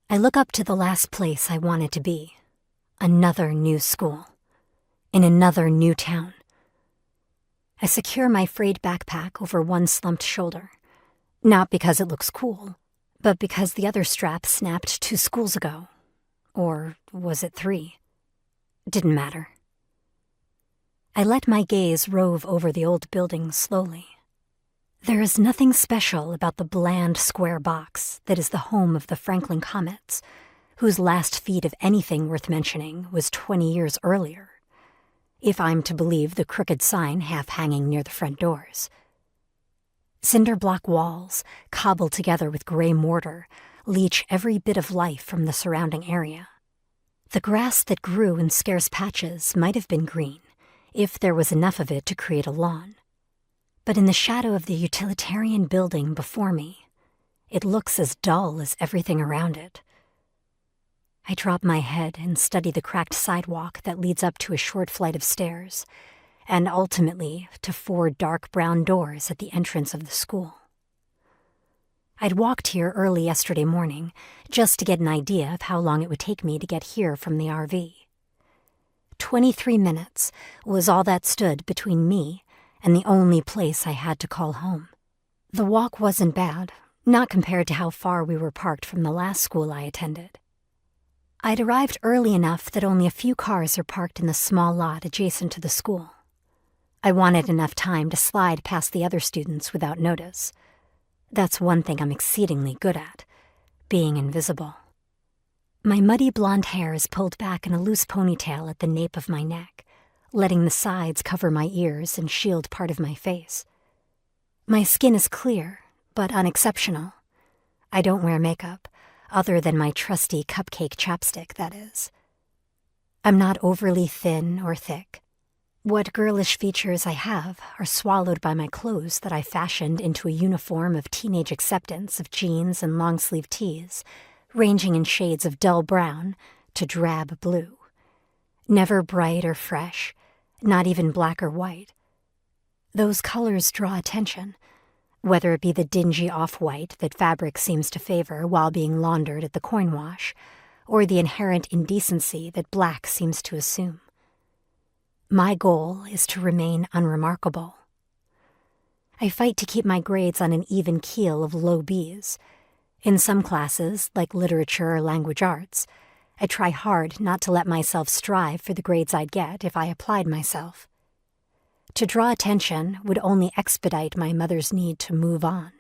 I look up to the last place I wanted to be. Another new school. In another new town. I secure my frayed backpack over one slumped shoulder. Not because it looks cool, but because the other strap snapped 2 schools ago. Or was it 3? Didn't matter. I let my gaze rove over the old building slowly. There is nothing special about the bland square box that is the home of the Franklin Comets, whose last feat of anything worth mentioning was 20 years earlier, if I'm to believe the crooked sign half hanging near the front doors. Cinder block walls, cobbled together with gray mortar, leach every bit of life from the surrounding area. The grass that grew in scarce patches might have been green, if there was enough of it to create a lawn. But in the shadow of the utilitarian building before me, it looks as dull as everything around it. I drop my head and study the cracked sidewalk that leads up to a short flight of stairs, and ultimately to 4 dark brown doors at the entrance of the school. I'd walked here early yesterday morning just to get an idea of how long it would take me to get here from the RV. 23 minutes was all that stood between me and the only place I had to call home. The walk wasn't bad, not compared to how far we were parked from the last school I attended. I'd arrived early enough that only a few cars are parked in the small lot adjacent to the school. I wanted enough time to slide past the other students without notice. That's one thing I'm exceedingly good at, being invisible. My muddy blonde hair is pulled back in a loose ponytail at the nape of my neck, letting the sides cover my ears and shield part of my face. My skin is clear, but unexceptional. I don't wear makeup, other than my trusty cupcake chapstick, that is. I'm not overly thin or thick. What girlish features I have are swallowed by my clothes that I fashioned into a uniform of teenage acceptance of jeans and long-sleeve tees, ranging in shades of dull brown to drab blue. Never bright or fresh, not even black or white. Those colors draw attention, whether it be the dingy off-white that fabric seems to favor while being laundered at the coin wash, or the inherent indecency that black seems to assume. My goal is to remain unremarkable. I fight to keep my grades on an even keel of low Bs. In some classes, like literature or language arts, I try hard not to let myself strive for the grades I'd get if I applied myself. To draw attention would only expedite my mother's need to move on.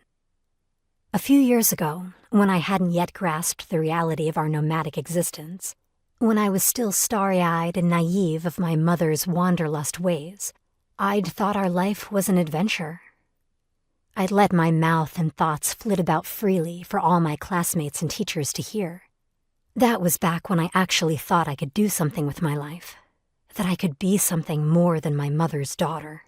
A few years ago, when I hadn't yet grasped the reality of our nomadic existence, when I was still starry-eyed and naive of my mother's wanderlust ways, I'd thought our life was an adventure. I'd let my mouth and thoughts flit about freely for all my classmates and teachers to hear. That was back when I actually thought I could do something with my life, that I could be something more than my mother's daughter.